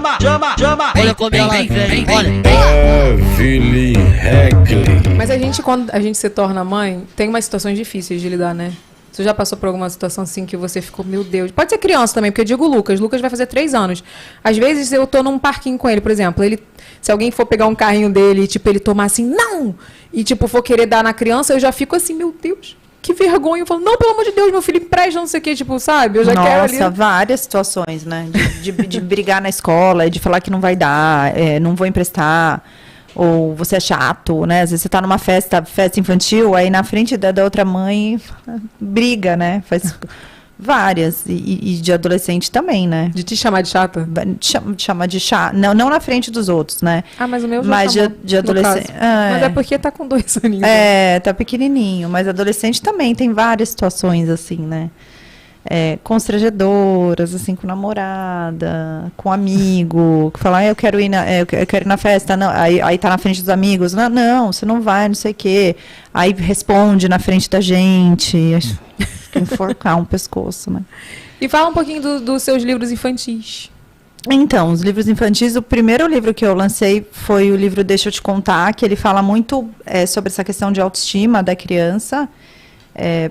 Olha como ela vem, olha. Evelyn Heckley. Mas a gente, quando a gente se torna mãe, tem umas situações difíceis de lidar, né? Você já passou por alguma situação assim que você ficou, meu Deus... Pode ser criança também, porque eu digo Lucas. Lucas vai fazer 3 anos. Às vezes eu tô num parquinho com ele, por exemplo. Se alguém for pegar um carrinho dele e, tipo, ele tomar assim, não! E, tipo, for querer dar na criança, eu já fico assim, meu Deus, que vergonha. Eu falo, não, pelo amor de Deus, meu filho empresta, não sei o quê, tipo, sabe? Eu já quero ali... Nossa, várias situações, né? De brigar na escola, de falar que não vai dar, não vou emprestar... Ou você é chato, né? Às vezes você tá numa festa infantil, aí na frente da outra mãe briga, né? Faz várias. E de adolescente também, né? De te chamar de chata? Chama de chata. Não na frente dos outros, né? Ah, mas o meu já mas chamou, de adolescente. Mas é porque tá com 2 aninhos. Tá pequenininho. Mas adolescente também tem várias situações assim, né? Constrangedoras, assim, com namorada, com amigo, que fala, eu quero ir na festa, não, aí tá na frente dos amigos, não, você não vai, não sei o quê. Aí responde na frente da gente, enforcar um pescoço, né? E fala um pouquinho dos seus livros infantis. Então, os livros infantis, o primeiro livro que eu lancei foi o livro Deixa Eu Te Contar, que ele fala muito sobre essa questão de autoestima da criança,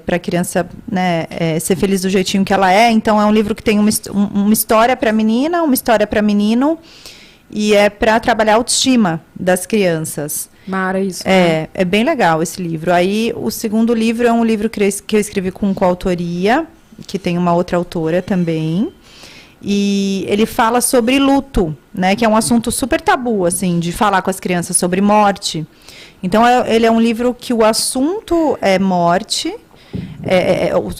para a criança, né, ser feliz do jeitinho que ela é. Então, é um livro que tem uma história para a menina, uma história para menino, e é para trabalhar a autoestima das crianças. Mara, isso. É bem legal esse livro. Aí, o segundo livro é um livro que eu escrevi com coautoria, que tem uma outra autora também. E ele fala sobre luto, né, que é um assunto super tabu, assim, de falar com as crianças sobre morte. Então, ele é um livro que o assunto é morte,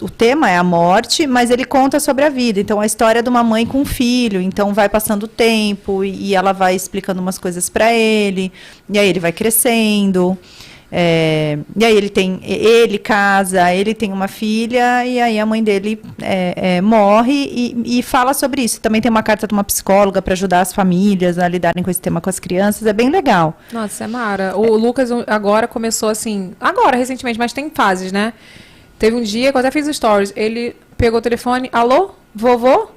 o tema é a morte, mas ele conta sobre a vida. Então, a história de uma mãe com um filho. Então, vai passando o tempo e ela vai explicando umas coisas para ele. E aí, ele vai crescendo. E aí, ele casa, ele tem uma filha, e aí a mãe dele morre e fala sobre isso. Também tem uma carta de uma psicóloga para ajudar as famílias a lidarem com esse tema com as crianças. É bem legal. Nossa, Mara. O Lucas agora começou assim, agora, recentemente, mas tem fases, né? Teve um dia que eu até fiz stories, ele pegou o telefone, alô, vovô?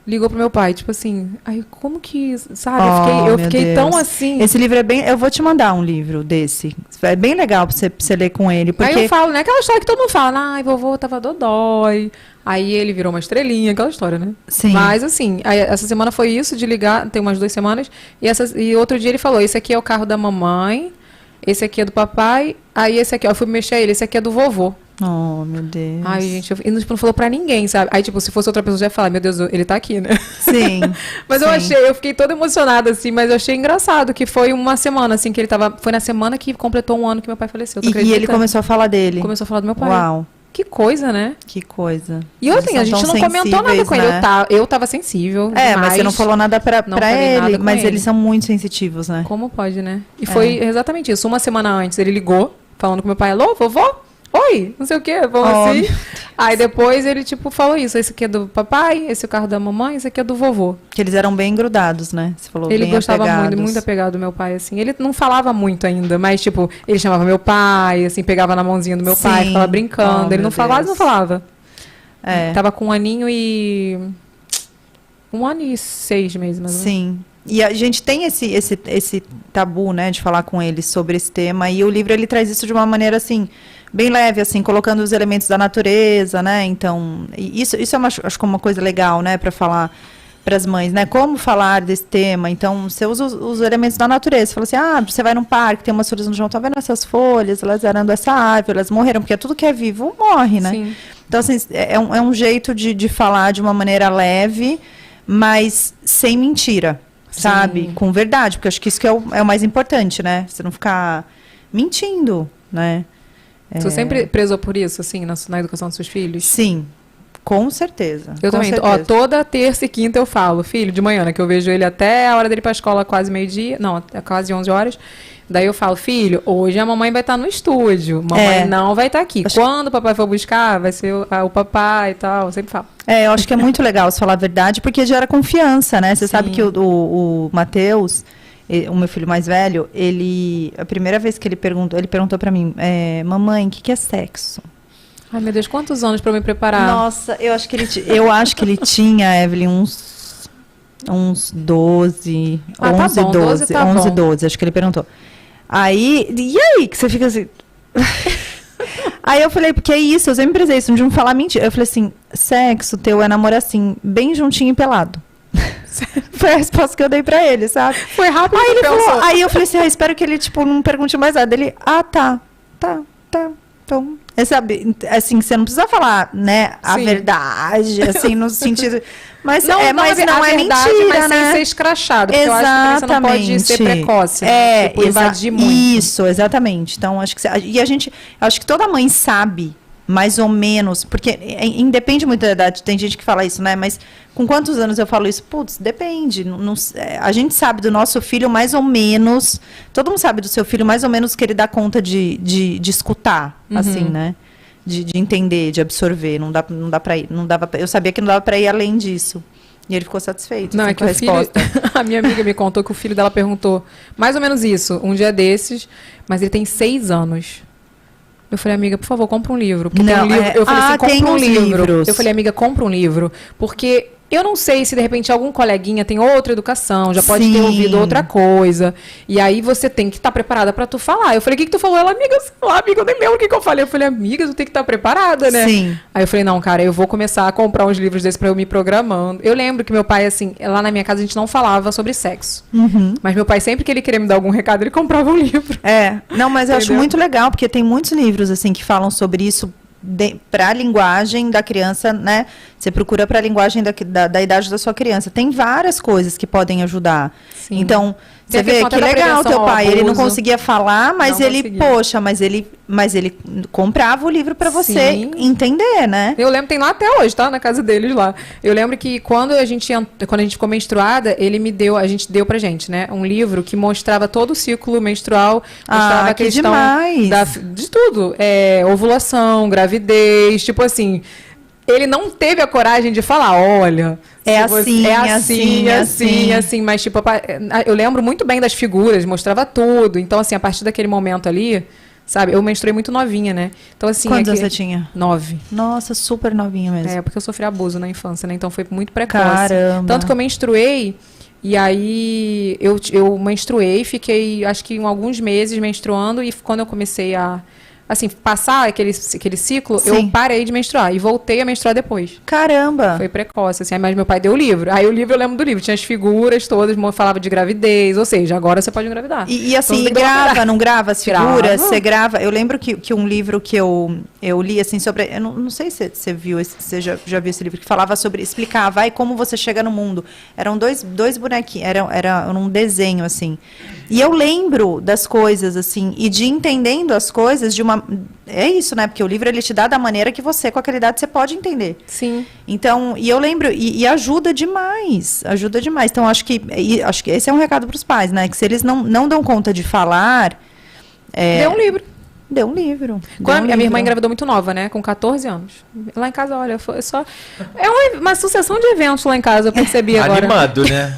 Ligou pro meu pai, tipo assim, aí como que, sabe, eu fiquei tão assim. Esse livro é bem, eu vou te mandar um livro desse, é bem legal pra você ler com ele, porque... Aí eu falo, né, aquela história que todo mundo fala, ai, vovô tava dodói, aí ele virou uma estrelinha, aquela história, né? Sim. Mas assim, aí, essa semana foi isso, de ligar, tem umas 2 semanas, e outro dia ele falou, esse aqui é o carro da mamãe, esse aqui é do papai, aí esse aqui, ó, eu fui mexer ele, esse aqui é do vovô. Oh, meu Deus. Ai, gente, ele não falou pra ninguém, sabe? Aí, tipo, se fosse outra pessoa, já ia falar, meu Deus, ele tá aqui, né? Sim. Mas sim. eu fiquei toda emocionada, assim, mas eu achei engraçado que foi uma semana, assim, que ele tava. Foi na semana que completou 1 ano que meu pai faleceu. E ele começou a falar dele. Começou a falar do meu pai. Uau. Que coisa, né? Que coisa. E assim, a gente não comentou nada com ele. Né? Eu tava sensível. Mas você não falou nada pra ele. Nada mas ele. Eles são muito sensitivos, né? Como pode, né? E foi exatamente isso. Uma semana antes ele ligou, falando com meu pai, alô, vovô? Oi, não sei o quê, vamos assim. Aí depois ele, tipo, falou isso. Esse aqui é do papai, esse é o carro da mamãe, esse aqui é do vovô. Que eles eram bem grudados, né? Você falou ele bem gostava apegados. muito apegado do meu pai, assim. Ele não falava muito ainda, mas, tipo, ele chamava meu pai, assim, pegava na mãozinha do meu pai, ficava brincando. Ele não falava, não falava. Tava com 1 aninho e... 1 ano e 6 meses, mais ou menos. Sim. E a gente tem esse tabu, né, de falar com eles sobre esse tema. E o livro, ele traz isso de uma maneira, assim, bem leve, assim, colocando os elementos da natureza, né? Então, isso é acho que uma coisa legal, né, para falar para as mães, né? Como falar desse tema? Então, você usa os elementos da natureza. Você fala assim, você vai num parque, tem umas folhas no chão, tá vendo essas folhas? Elas eram dessa árvore, elas morreram, porque tudo que é vivo morre, né? Sim. Então, assim, é um jeito de falar de uma maneira leve, mas sem mentira. Sabe? Com verdade, porque acho que isso que é o mais importante, né? Você não ficar mentindo, né? Você sempre prezou por isso, assim, na educação dos seus filhos? Sim, com certeza. Eu também. Ó, toda terça e quinta eu falo, filho, de manhã, né? Que eu vejo ele até a hora dele ir pra escola, quase meio-dia. Não, até quase 11 horas. Daí eu falo, filho, hoje a mamãe vai estar no estúdio. Mamãe não vai estar aqui. Quando o papai for buscar, vai ser o papai e tal. Eu sempre falo. Eu acho que é muito legal você falar a verdade, porque gera confiança, né? Você sabe que o Matheus, o meu filho mais velho, a primeira vez que ele perguntou pra mim, mamãe, o que é sexo? Ai, meu Deus, quantos anos pra eu me preparar? Nossa, eu acho que ele tinha, Evelyn, uns Uns 12, Ah, tá 11, bom, 12, tá 11, bom. 12, acho que ele perguntou. Aí, e aí, que você fica assim... Aí eu falei, porque é isso, eu sempre prezei isso, não de me falar mentira. Eu falei assim, sexo teu é namorar assim, bem juntinho e pelado. Foi a resposta que eu dei pra ele, sabe? Foi rápido Aí que ele tu pensou. falou, aí eu falei assim, espero que ele, tipo, não pergunte mais nada. Ele, tá, então... Sabe, assim, você não precisa falar, né, a Sim. verdade, assim, no sentido... Mas Não, mas a não é verdade, mentira, mas né? sem ser escrachado. Porque eu acho que você não pode ser precoce, né? Tipo, invadir muito. Isso, exatamente. Então, acho que e a gente, acho que toda mãe sabe mais ou menos, porque independe muito da idade, tem gente que fala isso, né? Mas com quantos anos eu falo isso? Putz, depende. A gente sabe do nosso filho mais ou menos, todo mundo sabe do seu filho mais ou menos que ele dá conta de escutar, assim, né? De entender, de absorver. Não dá pra ir. Eu sabia que não dava pra ir além disso. E ele ficou satisfeito Não, assim, é que com a o filho. resposta. A minha amiga me contou que o filho dela perguntou mais ou menos isso, um dia desses, mas ele tem 6 anos. Eu falei, amiga, por favor, compra um livro. Porque tem Não, um livro. Eu falei assim, tem compra um uns livro. livros. Eu falei, amiga, compra um livro. Porque eu não sei se de repente algum coleguinha tem outra educação, já pode ter Sim. ouvido outra coisa. E aí você tem que estar preparada pra tu falar. Eu falei, o que tu falou? Ela, amiga, sei lá, amiga, eu nem lembro o que eu falei. Eu falei, amiga, tu tem que estar preparada, né? Sim. Aí eu falei, não, cara, eu vou começar a comprar uns livros desses pra eu me programando. Eu lembro que meu pai, assim, lá na minha casa a gente não falava sobre sexo. Mas meu pai, sempre que ele queria me dar algum recado, ele comprava um livro. Não, mas eu acho Entendeu? muito legal, porque tem muitos livros, assim, que falam sobre isso para a linguagem da criança, né? Você procura para a linguagem da idade da sua criança. Tem várias coisas que podem ajudar. Sim. Então, Tem você a vê questão que até da legal prevenção teu ao pai. Ele não abuso. conseguia falar, mas Não ele, conseguia. poxa, mas ele comprava o livro para você Sim. entender, né? Eu lembro, tem lá até hoje, tá? Na casa deles lá. Eu lembro que quando a gente ficou menstruada, a gente deu pra gente, né? Um livro que mostrava todo o ciclo menstrual, mostrava a que questão demais. de tudo. Ovulação, gravidez, tipo assim. Ele não teve a coragem de falar, olha... assim, mas tipo, eu lembro muito bem das figuras, mostrava tudo. Então, assim, a partir daquele momento ali, sabe, eu menstruei muito novinha, né? Então, assim. Quantos anos você tinha? 9. Nossa, super novinha mesmo. É, porque eu sofri abuso na infância, né? Então foi muito precoce. Caramba. Tanto que eu menstruei, e aí eu menstruei, fiquei acho que alguns meses menstruando, e quando eu comecei a assim, passar aquele ciclo, Sim. eu parei de menstruar e voltei a menstruar depois. Caramba. Foi precoce, assim, mas meu pai deu o livro. Aí o livro, eu lembro do livro, tinha as figuras todas, falava de gravidez, ou seja, agora você pode engravidar. E assim, Então, grava, não grava as figuras? Grava. Você grava? Eu lembro que um livro que eu li, assim, sobre... Eu não sei se você viu, você já viu esse livro, que falava sobre... Explicava, como você chega no mundo. Eram dois bonequinhos, era um desenho, assim. E eu lembro das coisas, assim, e de entendendo as coisas de uma... É isso, né? Porque o livro, ele te dá da maneira que você, com aquela idade, você pode entender. Sim. Então, e eu lembro, e ajuda demais, Então, acho que esse é um recado para os pais, né? Que se eles não dão conta de falar... Deu um livro. Deu um livro. A minha irmã engravidou muito nova, né? Com 14 anos. Lá em casa, olha, foi só... É uma sucessão de eventos lá em casa, eu percebi agora. Animado, né?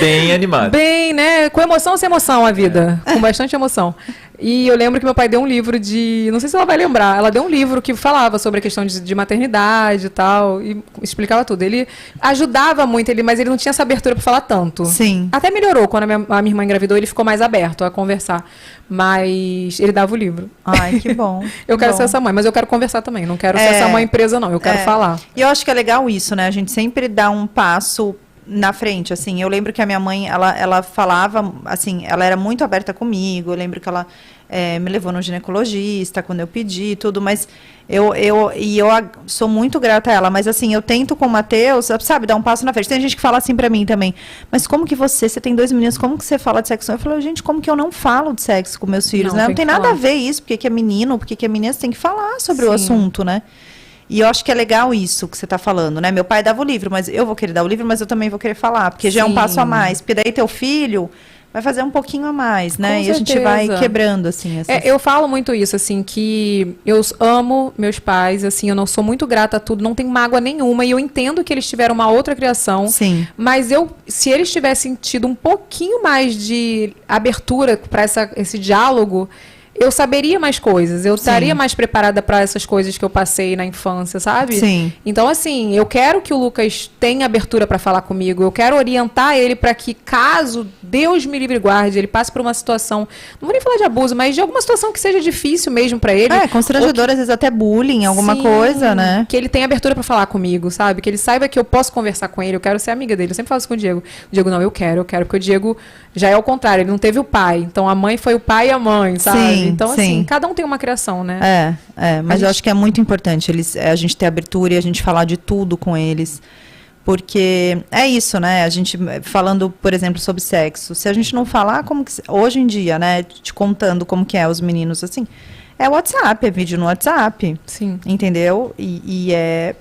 Bem animado. Bem, né? Com emoção ou sem emoção a vida. Com bastante emoção. E eu lembro que meu pai deu um livro de... Não sei se ela vai lembrar. Ela deu um livro que falava sobre a questão de maternidade e tal. E explicava tudo. Ele ajudava muito, mas ele não tinha essa abertura para falar tanto. Sim. Até melhorou. Quando a minha irmã engravidou, ele ficou mais aberto a conversar. Mas ele dava o livro. Ai, que bom. Eu quero Bom. ser essa mãe, mas eu quero conversar também. Não quero ser essa mãe presa, não. Eu quero falar. E eu acho que é legal isso, né? A gente sempre dá um passo na frente, assim. Eu lembro que a minha mãe, ela falava, assim, ela era muito aberta comigo. Eu lembro que ela me levou no ginecologista quando eu pedi tudo, mas eu sou muito grata a ela. Mas, assim, eu tento com o Matheus, sabe, dar um passo na frente. Tem gente que fala assim pra mim também, mas como que você tem 2 meninos, como que você fala de sexo? Eu falo, gente, como que eu não falo de sexo com meus filhos, né? Não tem nada falar. a ver isso, porque que é menino, porque que é menina, você tem que falar sobre o Sim. assunto, né? E eu acho que é legal isso que você está falando, né? Meu pai dava o livro, mas eu vou querer dar o livro, mas eu também vou querer falar, porque já é um Sim. passo a mais. Porque daí teu filho vai fazer um pouquinho a mais, né? Com E a gente vai certeza. quebrando, assim. Eu falo muito isso, assim, que eu amo meus pais, assim, eu não sou muito grata a tudo, não tenho mágoa nenhuma, e eu entendo que eles tiveram uma outra criação. Sim. Mas se eles tivessem tido um pouquinho mais de abertura para esse diálogo, eu saberia mais coisas, eu estaria mais preparada para essas coisas que eu passei na infância, sabe? Sim. Então, assim, eu quero que o Lucas tenha abertura para falar comigo, eu quero orientar ele para que, caso Deus me livre e guarde, ele passe por uma situação, não vou nem falar de abuso, mas de alguma situação que seja difícil mesmo para ele. Constrangedor, às vezes até bullying, alguma coisa, né? Que ele tenha abertura para falar comigo, sabe? Que ele saiba que eu posso conversar com ele, eu quero ser amiga dele. Eu sempre falo isso com o Diego. O Diego, não, eu quero, porque o Diego já é o contrário, ele não teve o pai. Então a mãe foi o pai e a mãe, sabe? Sim, então, sim. assim, cada um tem uma criação, né? Mas eu acho que é muito importante a gente ter abertura e a gente falar de tudo com eles. Porque é isso, né? A gente falando, por exemplo, sobre sexo. Se a gente não falar como que... Hoje em dia, né? Te contando como que é os meninos, assim... É WhatsApp, é vídeo no WhatsApp. Sim. Entendeu? E é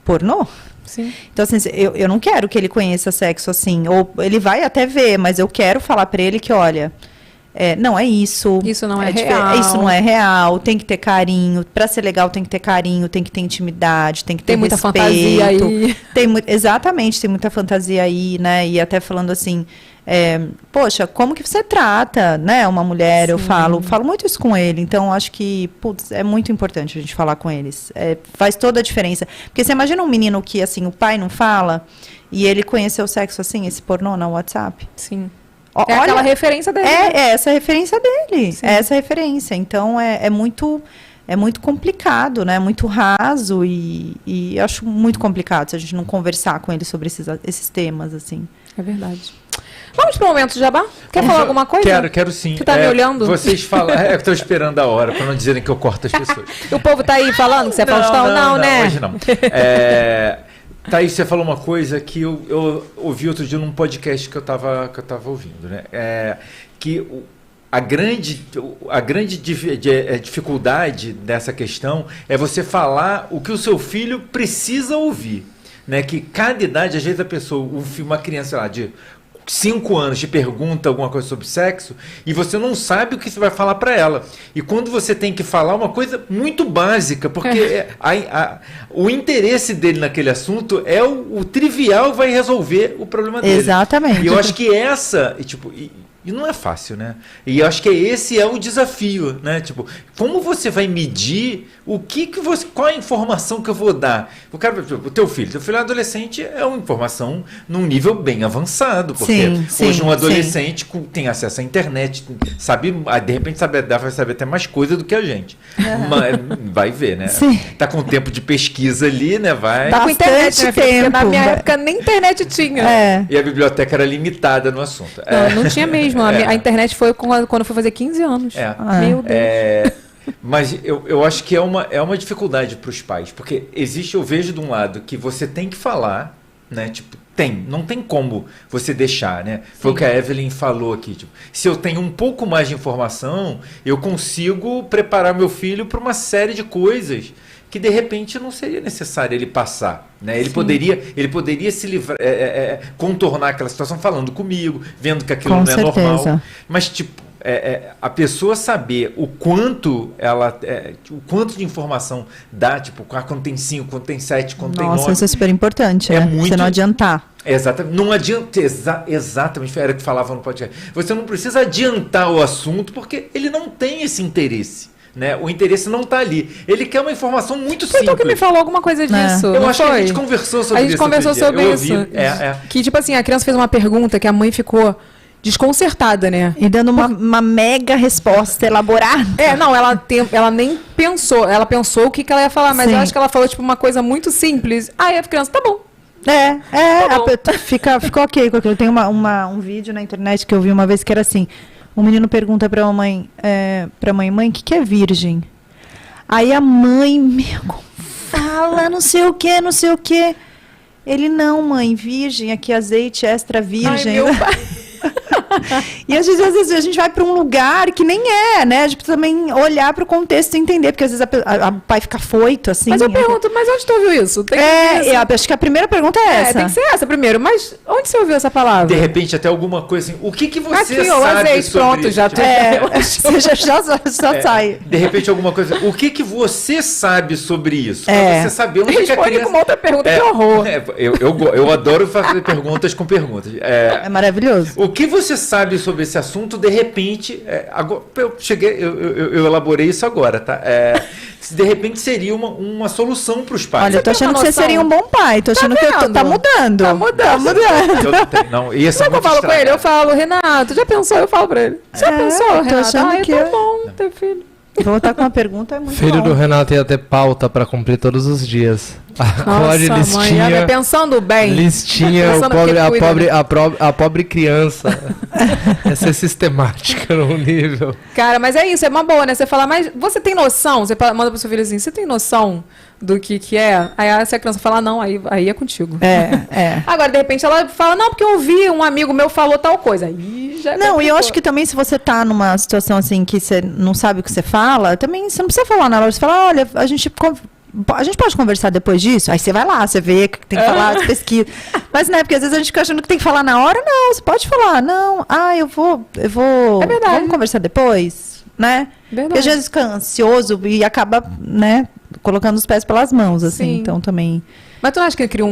pornô. Sim. Então, assim, eu não quero que ele conheça sexo assim. Ou ele vai até ver, mas eu quero falar pra ele que, olha... não é isso. Isso não é real. Isso não é real. Tem que ter carinho. Pra ser legal, tem que ter carinho, tem que ter intimidade, tem que ter tem muita respeito. fantasia aí. Exatamente, tem muita fantasia aí, né? E até falando assim, poxa, como que você trata, né? Uma mulher, Sim. eu falo muito isso com ele. Então, acho que, putz, é muito importante a gente falar com eles. Faz toda a diferença. Porque você imagina um menino que, assim, o pai não fala e ele conheceu o sexo, assim, esse pornô no WhatsApp. Sim. Olha, aquela referência dele. É essa a referência dele. Sim. É essa a referência. Então, é muito complicado, né? Muito raso e eu acho muito complicado se a gente não conversar com ele sobre esses temas, assim. É verdade. Vamos pro momento de jabá? Quer falar alguma coisa? Quero sim. Você tá me olhando? Vocês falam... eu estou esperando a hora, para não dizerem que eu corto as pessoas. O povo tá aí falando que você é Faustão? Não, né? Hoje não. Thaís, você falou uma coisa que eu ouvi outro dia num podcast que eu tava ouvindo, né? Que a grande dificuldade dessa questão é você falar o que o seu filho precisa ouvir, né? Que cada idade, às vezes a pessoa, uma criança, sei lá, de 5 anos te pergunta alguma coisa sobre sexo e você não sabe o que você vai falar para ela. E quando você tem que falar uma coisa muito básica, porque o interesse dele naquele assunto é o trivial, vai resolver o problema dele. Exatamente. E eu acho que e não é fácil, né? E eu acho que esse é o desafio, né? Tipo, como você vai medir qual a informação que eu vou dar? O teu filho é um adolescente, é uma informação num nível bem avançado, porque hoje um adolescente tem acesso à internet, sabe, de repente vai saber até mais coisa do que a gente. Mas, vai ver, né? Sim. Tá com tempo de pesquisa ali, né? Vai. Tá com internet, né, filho? Porque na minha tempo. época nem internet tinha. E a biblioteca era limitada no assunto. Não tinha mesmo. A internet foi quando eu fui fazer 15 anos. Meu Deus. Mas eu acho que é uma dificuldade para os pais, porque eu vejo de um lado que você tem que falar, né? Tipo, não tem como você deixar, né? Foi o que a Evelyn falou aqui. Tipo, se eu tenho um pouco mais de informação, eu consigo preparar meu filho para uma série de coisas que de repente não seria necessário ele passar, né? Ele poderia se livrar, contornar aquela situação falando comigo, vendo que aquilo não é normal. Mas tipo, a pessoa saber o quanto de informação dá, tipo, quando tem 5, quando tem 7, quando tem 9. Nossa, isso é super importante, né? Você não adiantar. Exatamente. Não adianta, exatamente, era o que falava no podcast. Você não precisa adiantar o assunto porque ele não tem esse interesse. Né? O interesse não está ali. Ele quer uma informação muito simples. Então que me falou alguma coisa disso. Eu acho que a gente conversou sobre isso. A gente conversou sobre isso. Que, tipo assim, a criança fez uma pergunta que a mãe ficou desconcertada, né? E dando uma mega resposta elaborada. Não, ela nem pensou. Ela pensou o que ela ia falar, mas eu acho que ela falou, tipo, uma coisa muito simples. Aí a criança, tá bom. Ficou ok com aquilo. Tem um vídeo na internet que eu vi uma vez que era assim. Um menino pergunta pra mãe, mãe, o que é virgem? Aí a mãe, fala não sei o que. Ele, não, mãe, virgem, aqui azeite extra virgem. Ai, meu pai. E às vezes a gente vai para um lugar que nem né? A gente precisa também olhar para o contexto e entender, porque às vezes a pai fica afoito, assim. Mas eu pergunto, mas onde tu ouviu isso? Acho que a primeira pergunta é essa. Tem que ser essa primeiro, mas onde você ouviu essa palavra? De repente até alguma coisa assim, o que você aqui, sabe azeite, sobre... pronto, já tô... Você já sai. De repente alguma coisa, o que você sabe sobre isso? Pra você saber onde Responde que a criança... com uma outra pergunta, que horror. Eu adoro fazer perguntas com perguntas. É maravilhoso. O que você sabe sobre esse assunto, de repente, agora, eu elaborei isso agora, tá? De repente seria uma solução para os pais. Olha, eu tô achando que você seria um bom pai. Tô achando que tá mudando. Tá mudando. Não, ia ser Sabe o que eu falo com ele? Eu falo, Renato, já pensou? Eu falo pra ele. Já pensou, Renato? Achando que tá bom ter filho. Voltar com uma pergunta é muito Filho bom. do Renato ia ter pauta pra cumprir todos os dias. Acorde, Nossa, mãe, listinha. pensando bem. Listinha, Pensando porque cuida, a pobre criança. Essa é sistemática no nível. Cara, mas é isso, é uma boa, né? Você fala, mas você tem noção? Você manda pro seu filho assim, você tem noção do que é? Aí se a criança fala, não, aí é contigo. Agora, de repente, ela fala, não, porque eu ouvi, um amigo meu falou tal coisa. Aí já Não, e eu acho que também se você tá numa situação assim que você não sabe o que você fala, também você não precisa falar na hora. Você fala, olha, a gente pode conversar depois disso? Aí você vai lá, você vê o que tem que falar, você pesquisa. Mas, né, porque às vezes a gente fica achando que tem que falar na hora. Não, você pode falar. Não, eu vou... É verdade. Vamos conversar depois, né? Verdade. Porque às vezes fica ansioso e acaba, né, colocando os pés pelas mãos, assim. Sim. Então, também... Mas tu não acha que cria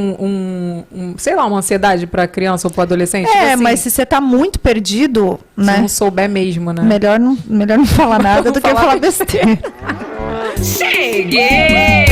sei lá, uma ansiedade pra criança ou pro adolescente? Tipo assim, mas se você tá muito perdido, se né? não souber mesmo, né? Melhor não falar nada do que falar besteira. Cheguei!